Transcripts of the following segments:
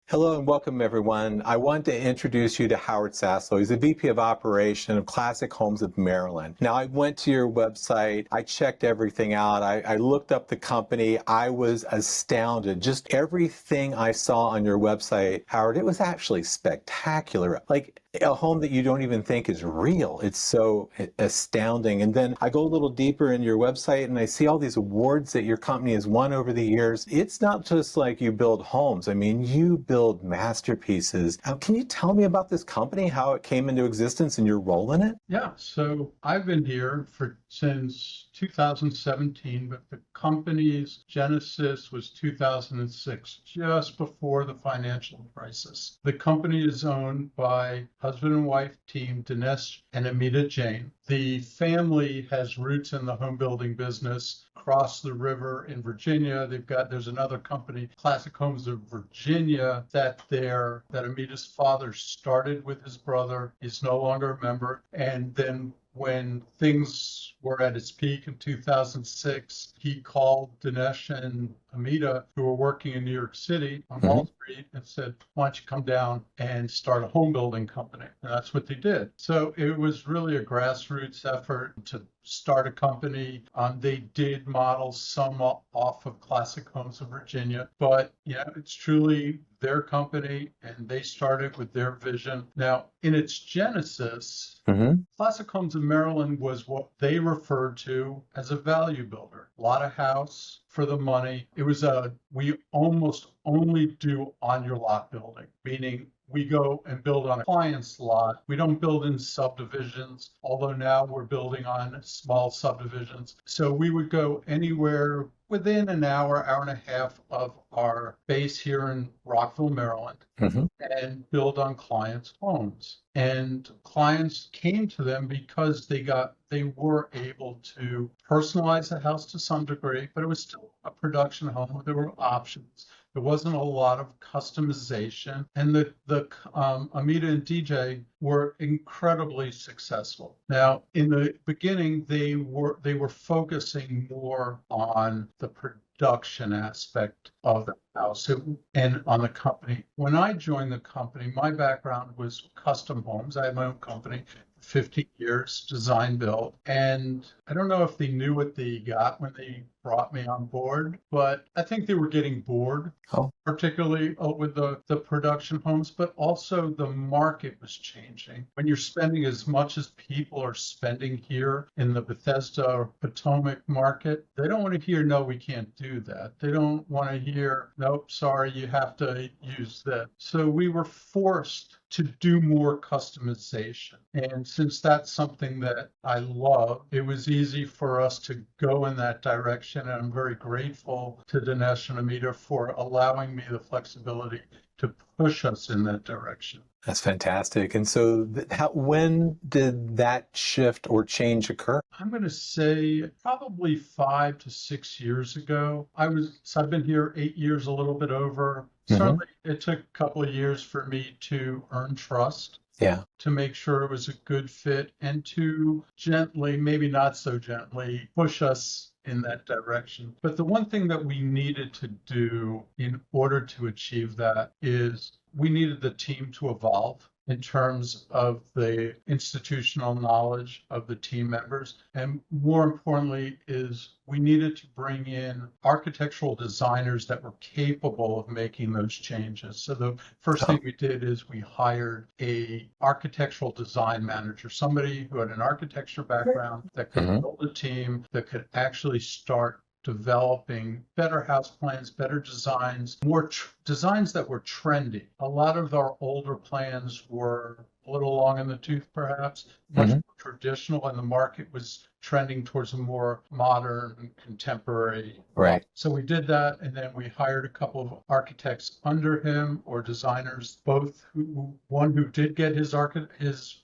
Hello and welcome, everyone. I want to introduce you to Howard Saslow. He's the VP of Operation of Classic Homes of Maryland. Now, I went to your website. I checked everything out. I looked up the company. I was astounded. Just everything I saw on your website, Howard, it was actually spectacular. Like a home that you don't even think is real. It's so astounding. And then I go a little deeper in your website and I see all these awards that your company has won over the years. It's not just like you build homes. I mean, you build masterpieces. Can you tell me about this company, how it came into existence and your role in it? Yeah, so I've been here since 2017, but the company's genesis was 2006, just before the financial crisis. The company is owned by husband and wife team Dinesh and Amita Jain. The family has roots in the home building business across the river in Virginia. There's another company, Classic Homes of Virginia, that Amita's father started with his brother. He's no longer a member. And then when things were at its peak in 2006, he called Dinesh and Amita, who were working in New York City on Wall Street, and said, why don't you come down and start a home building company? And that's what they did. So it was really a grassroots effort to start a company. They did model some off of Classic Homes of Virginia, but it's truly their company, and they started with their vision. Now, in its genesis, Classic Homes of Maryland was what they referred to as a value builder. A lot of house for the money. We almost only do on your lot building, meaning we go and build on a client's lot. We don't build in subdivisions, although now we're building on small subdivisions. So we would go anywhere within an hour, hour and a half of our base here in Rockville, Maryland, and build on clients' homes. And clients came to them because they were able to personalize the house to some degree, but it was still a production home. There were options. There wasn't a lot of customization, and the Amita and DJ were incredibly successful. Now, in the beginning, they were focusing more on the production aspect of the house and on the company. When I joined the company, my background was custom homes. I had my own company. 50 years, design build. And I don't know if they knew what they got when they brought me on board, but I think they were getting bored, particularly with the production homes, but also the market was changing. When you're spending as much as people are spending here in the Bethesda or Potomac market, they don't want to hear, no, we can't do that. They don't want to hear, nope, sorry, you have to use that. So we were forced to do more customization. And since that's something that I love, it was easy for us to go in that direction. And I'm very grateful to Dinesh and Amita for allowing me the flexibility to push us in that direction. That's fantastic. And so when did that shift or change occur? I'm going to say probably 5 to 6 years ago. I've been here 8 years, a little bit over. Certainly, it took a couple of years for me to earn trust. Yeah. To make sure it was a good fit and to gently, maybe not so gently, push us in that direction. But the one thing that we needed to do in order to achieve that is we needed the team to evolve in terms of the institutional knowledge of the team members. And more importantly is we needed to bring in architectural designers that were capable of making those changes. So the first thing we did is we hired a architectural design manager, somebody who had an architecture background that could build a team that could actually start developing better house plans, better designs, more designs that were trendy. A lot of our older plans were a little long in the tooth, perhaps, much more traditional, and the market was trending towards a more modern, contemporary. Right. So we did that, and then we hired a couple of architects under him, or designers, one who did get his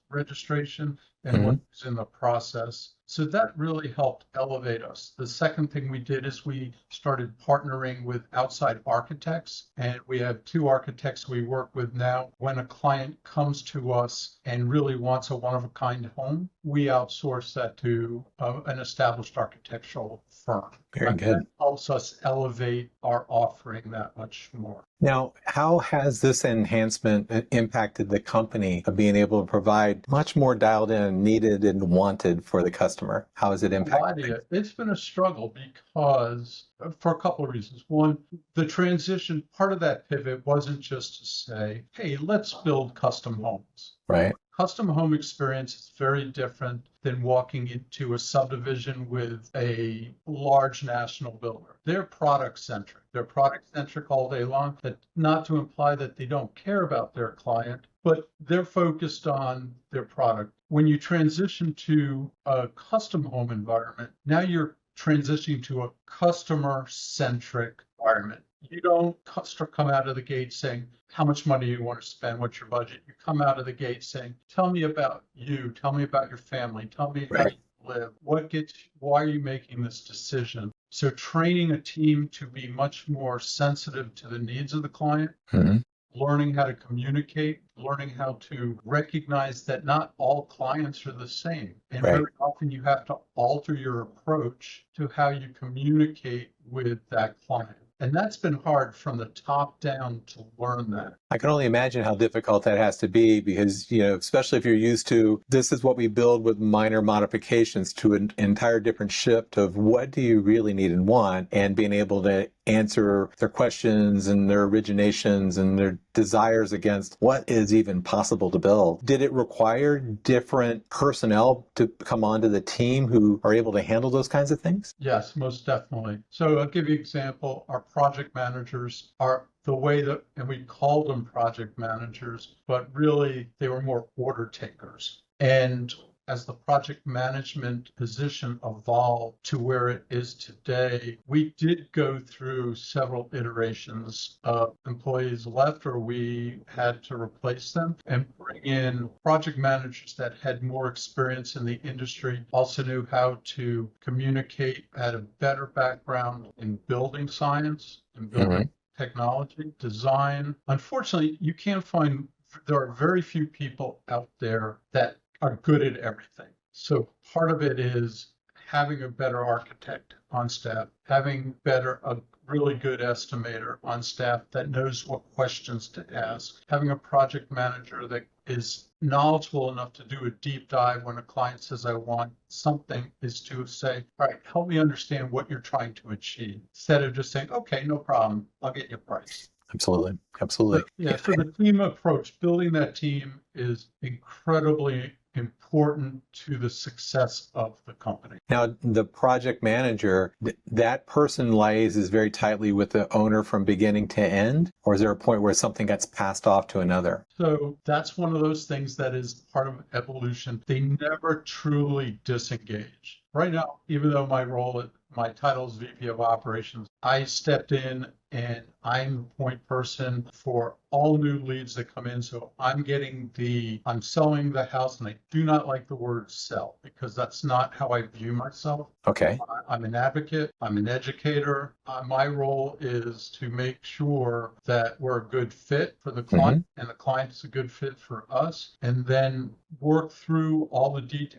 registration and one who's in the process. So that really helped elevate us. The second thing we did is we started partnering with outside architects, and we have 2 architects we work with now. When a client comes to us and really wants a one-of-a-kind home, we outsource that to an established architectural firm. Very And that good. helps us elevate our offering that much more. Now, how has this enhancement impacted the company of being able to provide much more dialed in, needed, and wanted for the customer? How has it impacted things? It's been a struggle because for a couple of reasons. One, the transition, part of that pivot wasn't just to say, hey, let's build custom homes. Right. Custom home experience is very different than walking into a subdivision with a large national builder. They're product centric. They're product centric all day long. That not to imply that they don't care about their client, but they're focused on their product. When you transition to a custom home environment, now you're transitioning to a customer centric environment. You don't come out of the gate saying, how much money you want to spend, what's your budget? You come out of the gate saying, tell me about you, tell me about your family, tell me how you live, why are you making this decision? So training a team to be much more sensitive to the needs of the client, Mm-hmm. learning how to communicate, learning how to recognize that not all clients are the same. And Right. very often you have to alter your approach to how you communicate with that client. And that's been hard from the top down to learn that. I can only imagine how difficult that has to be because, especially if you're used to this is what we build with minor modifications to an entire different shift of what do you really need and want, and being able to answer their questions and their originations and their desires against what is even possible to build. Did it require different personnel to come onto the team who are able to handle those kinds of things? Yes, most definitely. So I'll give you an example. Our project managers are the way that, and we called them project managers, but really they were more order takers. And as the project management position evolved to where it is today, we did go through several iterations of employees left or we had to replace them and bring in project managers that had more experience in the industry, also knew how to communicate, had a better background in building science and building technology, design. Unfortunately, there are very few people out there that are good at everything. So part of it is having a better architect on staff, having a really good estimator on staff that knows what questions to ask, having a project manager that is knowledgeable enough to do a deep dive when a client says, I want something, is to say, all right, help me understand what you're trying to achieve, instead of just saying, okay, no problem, I'll get you a price. Absolutely. Absolutely. So the team approach, building that team is incredibly important to the success of the company. Now, the project manager, that person liaises very tightly with the owner from beginning to end, or is there a point where something gets passed off to another? So that's one of those things that is part of evolution. They never truly disengage. Right now, even though my title is VP of Operations, I stepped in and I'm the point person for all new leads that come in. So I'm selling the house, and I do not like the word sell because that's not how I view myself. Okay. I'm an advocate. I'm an educator. My role is to make sure that we're a good fit for the client and the client is a good fit for us, and then work through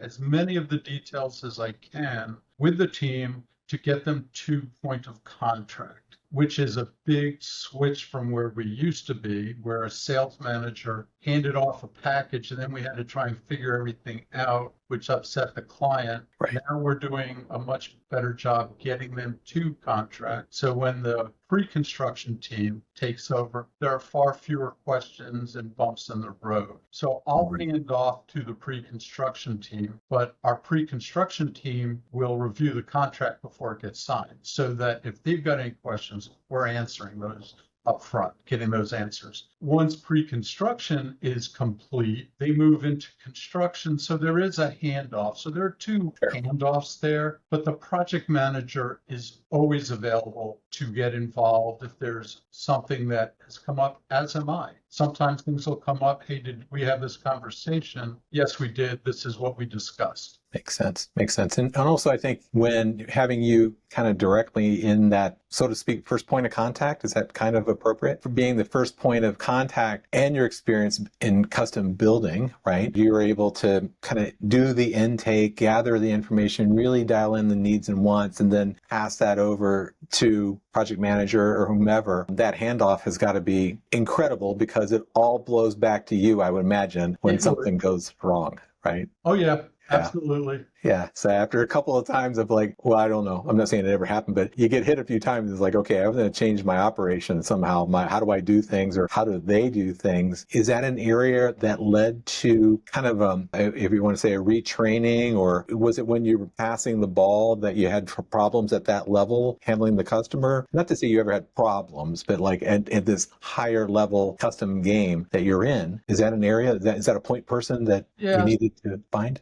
as many of the details as I can with the team to get them to point of contract, which is a big switch from where we used to be, where a sales manager handed off a package and then we had to try and figure everything out, which upset the client. Right. Now we're doing a much better job getting them to contract. So when the pre-construction team takes over, there are far fewer questions and bumps in the road. So I'll hand off to the pre-construction team, but our pre-construction team will review the contract before it gets signed so that if they've got any questions, we're answering those up front, getting those answers. Once pre-construction is complete, they move into construction. So there is a handoff. So there are two handoffs there, but the project manager is always available to get involved if there's something that has come up, as am I. Sometimes things will come up. Hey, did we have this conversation? Yes, we did. This is what we discussed. Makes sense. Makes sense. And also, I think when having you kind of directly in that, so to speak, first point of contact, is that kind of appropriate for being the first point of contact and your experience in custom building, right? You were able to kind of do the intake, gather the information, really dial in the needs and wants, and then pass that over to project manager or whomever. That handoff has got to be incredible because it all blows back to you, I would imagine, when something goes wrong, right? Oh, yeah. Yeah. Absolutely. Yeah. So after a couple of times of like, well, I don't know. I'm not saying it ever happened, but you get hit a few times. It's like, okay, I'm going to change my operation somehow. How do I do things, or how do they do things? Is that an area that led to kind of, if you want to say, a retraining, or was it when you were passing the ball that you had problems at that level, handling the customer? Not to say you ever had problems, but like at this higher level custom game that you're in, is that an area is that a point person that you needed to find?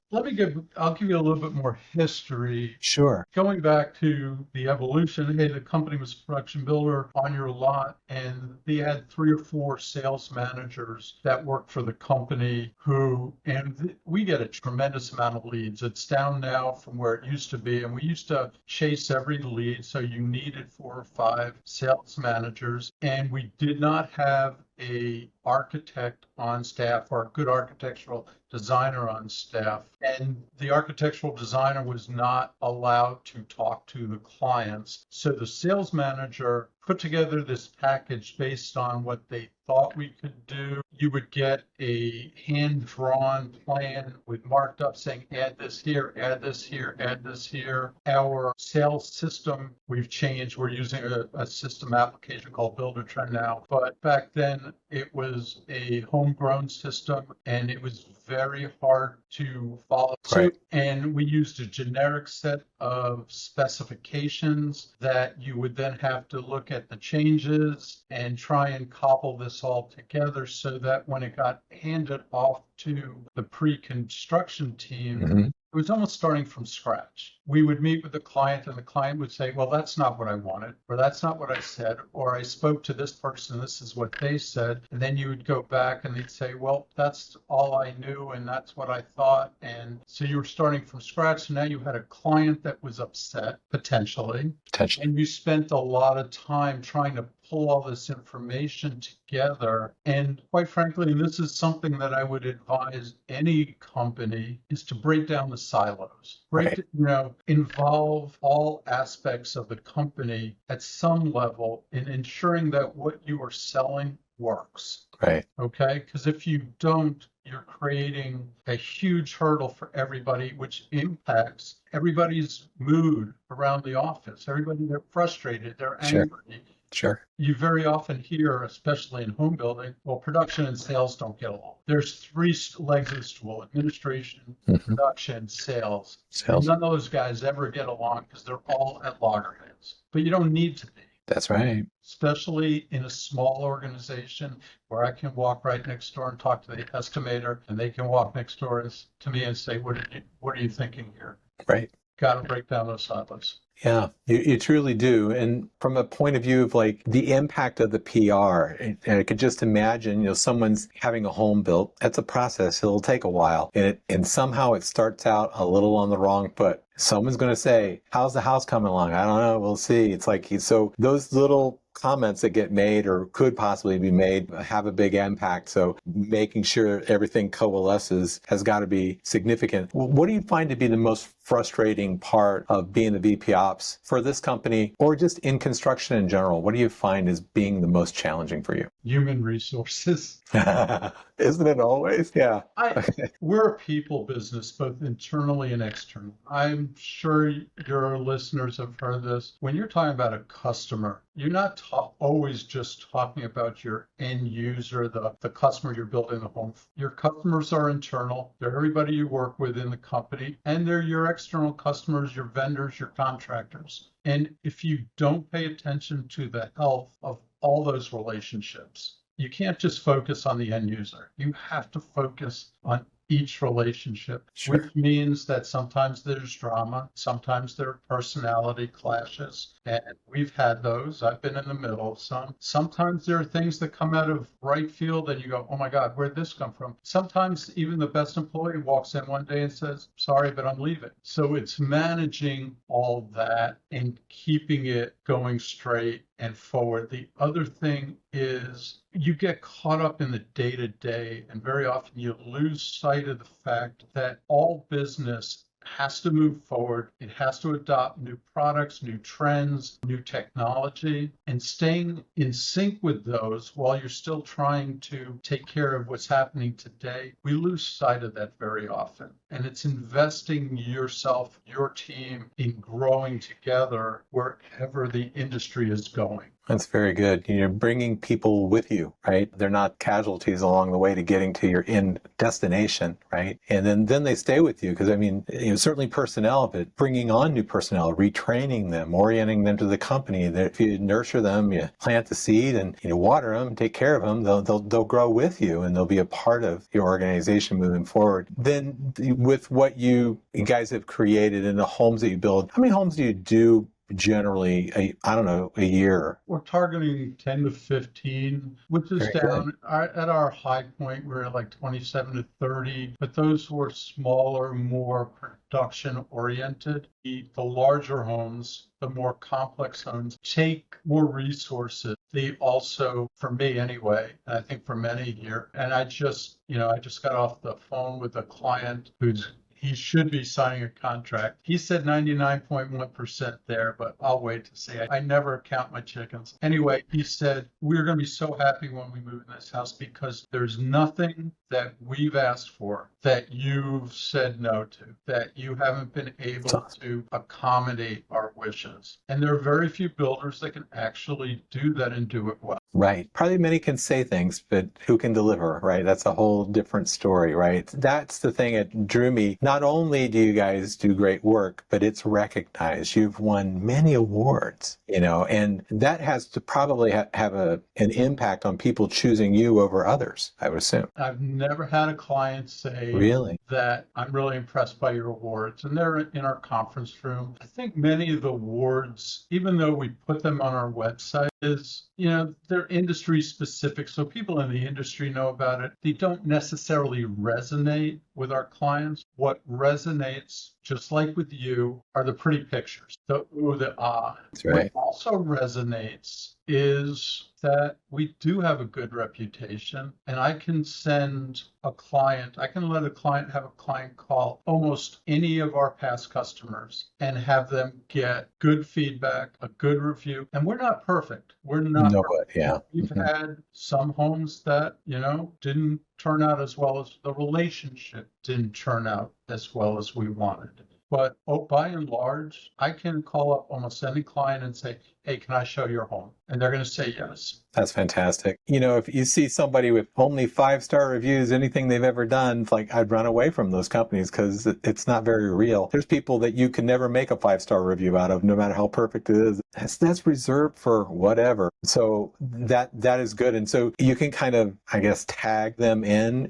I'll give you a little bit more history. Sure. Going back to the evolution, hey, the company was a production builder on your lot, and they had 3 or 4 sales managers that worked for the company and we get a tremendous amount of leads. It's down now from where it used to be, and we used to chase every lead, so you needed 4 or 5 sales managers, and we did not have a architect on staff or a good architectural designer on staff. And the architectural designer was not allowed to talk to the clients. So the sales manager put together this package based on what they thought we could do. You would get a hand-drawn plan with marked up saying, add this here, add this here, add this here. Our sales system, we've changed. We're using a system application called Buildertrend now. But back then, it was a homegrown system, and it was very hard to follow suit. And we used a generic set of specifications that you would then have to look at the changes and try and cobble this all together so that when it got handed off to the pre-construction team, it was almost starting from scratch. We would meet with the client, and the client would say, well, that's not what I wanted, or that's not what I said, or I spoke to this person, this is what they said. And then you would go back and they'd say, well, that's all I knew, and that's what I thought. And so you were starting from scratch. So now you had a client that was upset, potentially. And you spent a lot of time trying to pull all this information together. And quite frankly, and this is something that I would advise any company, is to break down the silos. Involve all aspects of the company at some level in ensuring that what you are selling works. Right. Okay? Because if you don't, you're creating a huge hurdle for everybody, which impacts everybody's mood around the office. Everybody, they're frustrated, they're angry. Sure. You very often hear, especially in home building, well, production and sales don't get along. There's 3 legs of the stool: administration, production, sales. And none of those guys ever get along because they're all at loggerheads. But you don't need to be. That's right. Especially in a small organization where I can walk right next door and talk to the estimator, and they can walk next door to me and say, what are you thinking here? Right. Got to break down those silos. Yeah, you truly do. And from a point of view of like the impact of the PR, and I could just imagine, someone's having a home built. That's a process. It'll take a while. And somehow it starts out a little on the wrong foot. Someone's going to say, how's the house coming along? I don't know. We'll see. It's like, so those little comments that get made or could possibly be made have a big impact. So making sure everything coalesces has got to be significant. What do you find to be the most frustrating part of being the VP Ops for this company, or just in construction in general? What do you find as being the most challenging for you? Human resources. Isn't it always? Yeah. We're a people business, both internally and externally. I'm sure your listeners have heard this. When you're talking about a customer, you're not always just talking about your end user, the customer you're building the home for. Your customers are internal. They're everybody you work with in the company, and they're your external customers, your vendors, your contractors. And if you don't pay attention to the health of all those relationships, you can't just focus on the end user. You have to focus on each relationship, Sure. which means that sometimes there's drama, sometimes there are personality clashes, and we've had those. I've been in the middle of some. Sometimes there are things that come out of right field and you go, oh my God, where'd this come from? Sometimes even the best employee walks in one day and says, sorry, but I'm leaving. So it's managing all that and keeping it going straight and forward. The other thing is you get caught up in the day to day, and very often you lose sight of the fact that all business has to move forward. It has to adopt new products, new trends, new technology, and staying in sync with those while you're still trying to take care of what's happening today. We lose sight of that very often. And it's investing yourself, your team in growing together wherever the industry is going. That's very good. You're bringing people with you, right? They're not casualties along the way to getting to your end destination, right? And then they stay with you because, I mean, certainly personnel, but bringing on new personnel, retraining them, orienting them to the company. That if you nurture them, you plant the seed and water them, take care of them, they'll grow with you and they'll be a part of your organization moving forward. Then with what you guys have created and the homes that you build, how many homes do you do generally, a year? We're targeting 10 to 15, which is Very down. good. At our high point, we're at like 27 to 30, but those were smaller, more production oriented. The larger homes, the more complex homes, take more resources. They also, for me anyway, and I think for many here, and I just got off the phone with a client he should be signing a contract. He said 99.1% there, but I'll wait to see. I never count my chickens. Anyway, he said, we're going to be so happy when we move in this house because there's nothing that we've asked for that you've said no to, that you haven't been able to accommodate our wishes. And there are very few builders that can actually do that and do it well. Right. Probably many can say things, but who can deliver, right? That's a whole different story, right? That's the thing that drew me. Not only do you guys do great work, but it's recognized. You've won many awards, and that has to probably have an impact on people choosing you over others, I would assume. I've never had a client say Really? that I'm really impressed by your awards, and they're in our conference room. I think many of the awards, even though we put them on our website, they're industry specific, so people in the industry know about it. They don't necessarily resonate with our clients. What resonates, just like with you, are the pretty pictures, the ooh, the ah. That's right. What also resonates is that we do have a good reputation, and I can let a client have a client call almost any of our past customers and have them get good feedback, a good review. And we're not perfect. We're not No, perfect. but yeah. We've had some homes that, didn't turn out as well as the relationship didn't turn out as well as we wanted. But by and large, I can call up almost any client and say, hey, can I show your home? And they're going to say yes. That's fantastic. If you see somebody with only 5-star reviews, anything they've ever done, it's like I'd run away from those companies because it's not very real. There's people that you can never make a 5-star review out of, no matter how perfect it is. That's reserved for whatever. So that is good. And so you can kind of, I guess, tag them in,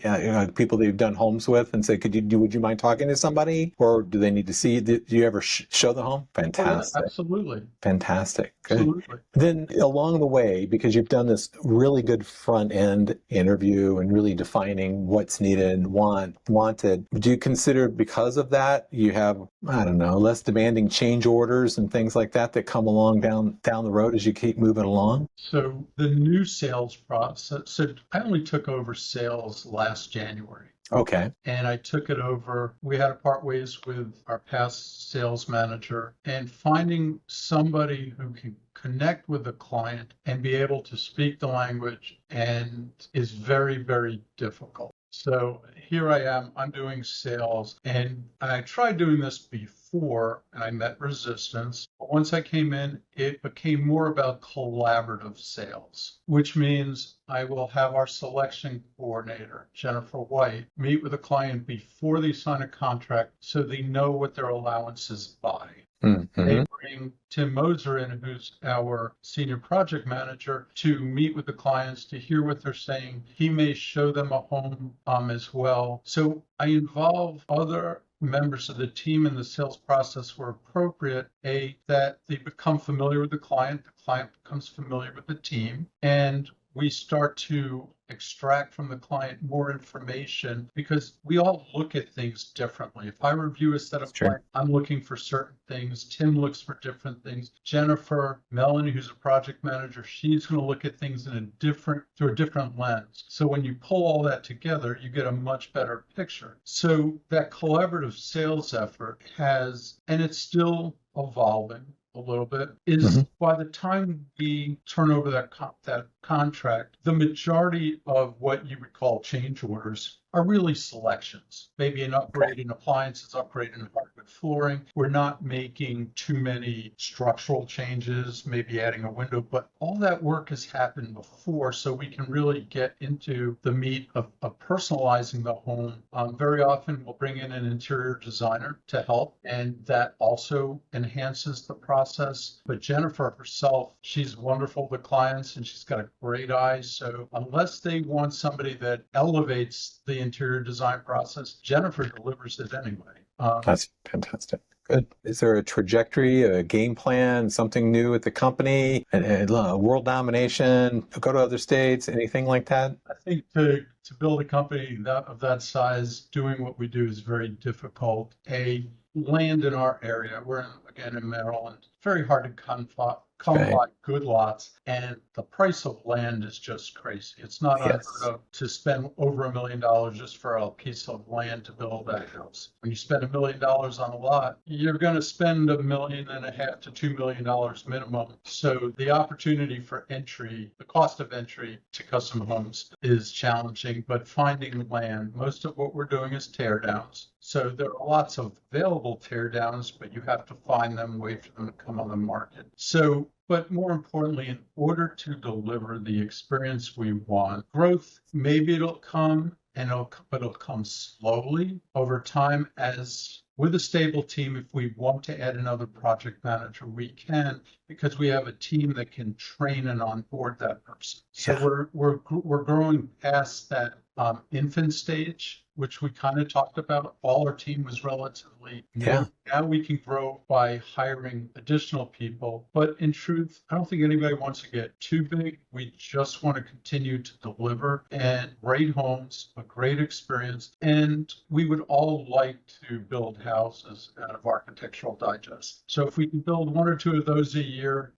people that you've done homes with, and say, would you mind talking to somebody, or do they need to see? Do you ever show the home? Fantastic. Oh, yeah, absolutely. Fantastic. Good. Absolutely. Then along the way, because you've done this really good front end interview and really defining what's needed and wanted, do you consider because of that you have, less demanding change orders and things like that come along down the road as you keep moving along? So the new sales process, so I only took over sales last January. Okay. And I took it over. We had to part ways with our past sales manager, and finding somebody who can connect with the client and be able to speak the language and is very, very difficult. So here I am, I'm doing sales, and I tried doing this before and I met resistance. But once I came in, it became more about collaborative sales, which means I will have our selection coordinator, Jennifer White, meet with a client before they sign a contract so they know what their allowances buy. They Mm-hmm. bring Tim Moser in, who's our senior project manager, to meet with the clients, to hear what they're saying. He may show them a home as well. So I involve other members of the team in the sales process where appropriate, that they become familiar with the client becomes familiar with the team, and we start to extract from the client more information because we all look at things differently. If I review a set That's of true. clients, I'm looking for certain things. Tim looks for different things. Jennifer, Melanie, who's a project manager, she's going to look at things through a different lens. So when you pull all that together, you get a much better picture. So that collaborative sales effort and it's still evolving a little bit, Mm-hmm. is by the time we turn over that contract, the majority of what you would call change orders are really selections. Maybe an Okay. upgrade in appliances, upgrade in hardwood flooring. We're not making too many structural changes, maybe adding a window, but all that work has happened before, so we can really get into the meat of personalizing the home. Very often we'll bring in an interior designer to help, and that also enhances the process. But Jennifer herself, she's wonderful with clients and she's got a great eye. So unless they want somebody that elevates the interior design process, Jennifer delivers it anyway. That's fantastic. Good. Is there a trajectory, a game plan, something new at the company, a world domination, go to other states, anything like that? I think to build a company of that size, doing what we do is very difficult. Land in our area, again in Maryland, very hard to come Right. by good lots, and the price of land is just crazy. It's not unheard Yes. of to spend over $1 million just for a piece of land to build that house. When you spend $1 million on a lot, you're going to spend $1.5 million to $2 million minimum. So the opportunity for entry, the cost of entry to custom homes is challenging, but finding land, most of what we're doing is tear downs. So there are lots of available tear downs, but you have to find them, wait for them to come on the market. So, but more importantly, in order to deliver the experience we want, growth, maybe it'll come, but it'll come slowly over time. As with a stable team, if we want to add another project manager, we can, because we have a team that can train and onboard that person. So Yeah. we're growing past that infant stage, which we kind of talked about. All our team was relatively Yeah. new. Now we can grow by hiring additional people. But in truth, I don't think anybody wants to get too big. We just want to continue to deliver and great homes, a great experience. And we would all like to build houses out of Architectural Digest. So if we can build one or two of those a year,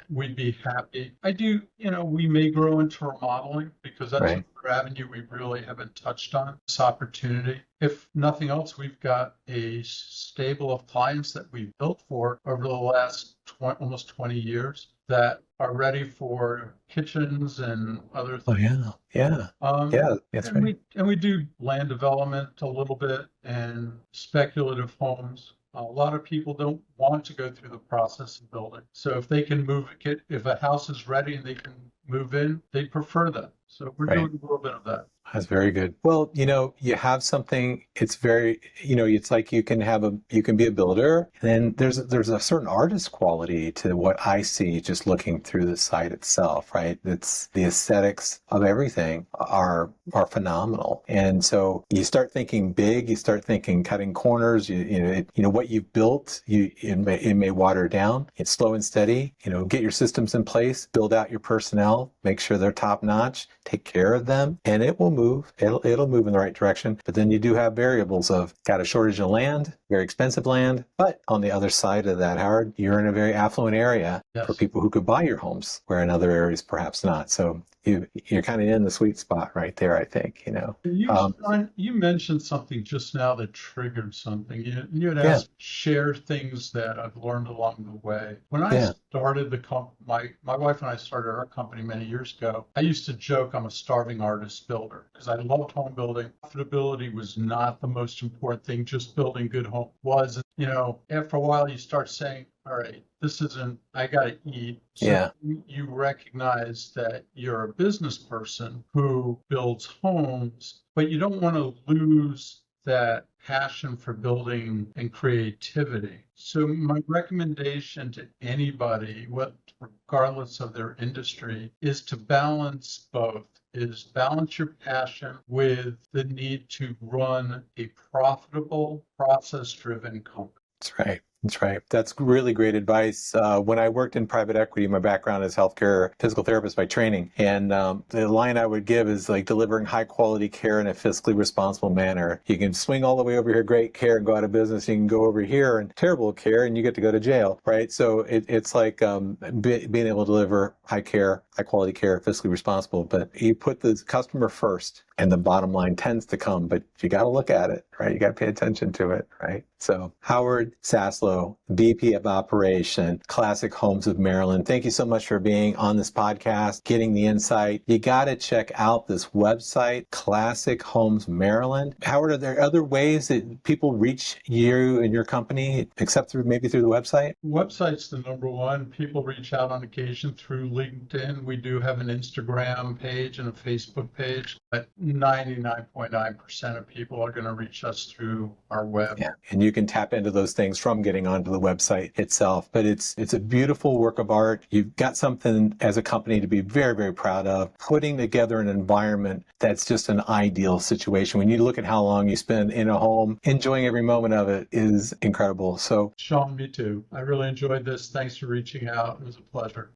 we'd be happy. We may grow into remodeling because that's Right. another avenue we really haven't touched on, this opportunity. If nothing else, we've got a stable of clients that we've built for over the last almost 20 years that are ready for kitchens and other Oh, things. yeah. Yeah. Yeah. That's And right. we do land development a little bit and speculative homes. A lot of people don't want to go through the process of building. So if they can if a house is ready and they can move in, they prefer that. So we're Right. doing a little bit of that. That's very good. Well, you have something, it's very, it's like you can be a builder, and then there's a certain artist quality to what I see just looking through the site itself, right? It's the aesthetics of everything are phenomenal. And so you start thinking big, you start thinking cutting corners, what you've built, it may water down. It's slow and steady, get your systems in place, build out your personnel, make sure they're top notch, take care of them, and it will move. It'll move in the right direction. But then you do have variables of got a shortage of land, very expensive land. But on the other side of that, Howard, you're in a very affluent area for Yes. people who could buy your homes, where in other areas perhaps not. So you're kind of in the sweet spot right there, I think. You mentioned something just now that triggered something. You had Yeah, asked share things that I've learned along the way. When I yeah, started my wife and I started our company many years ago, I used to joke I'm a starving artist builder because I loved home building. Profitability was not the most important thing. Just building good home was. After a while, you start saying, all right, I got to eat. So yeah, you recognize that you're a business person who builds homes, but you don't want to lose that passion for building and creativity. So my recommendation to anybody, regardless of their industry, is to balance both. Is balance your passion with the need to run a profitable, process-driven company. That's right. That's right. That's really great advice. When I worked in private equity, my background is healthcare physical therapist by training. And the line I would give is like delivering high quality care in a fiscally responsible manner. You can swing all the way over here, great care, and go out of business. You can go over here and terrible care, and you get to go to jail, right? So it's like being able to deliver high quality care, fiscally responsible. But you put the customer first, and the bottom line tends to come. But you got to look at it, right? You got to pay attention to it, right? So Howard Saslow, VP of Operation, Classic Homes of Maryland. Thank you so much for being on this podcast, getting the insight. You got to check out this website, Classic Homes Maryland. Howard, are there other ways that people reach you and your company except maybe through the website? Website's the number one. People reach out on occasion through LinkedIn. We do have an Instagram page and a Facebook page, but 99.9% of people are going to reach us through our web. Yeah, and you can tap into those things from getting onto the website itself. But it's a beautiful work of art. You've got something as a company to be very, very proud of. Putting together an environment that's just an ideal situation. When you look at how long you spend in a home, enjoying every moment of it is incredible. So, Sean, me too. I really enjoyed this. Thanks for reaching out. It was a pleasure.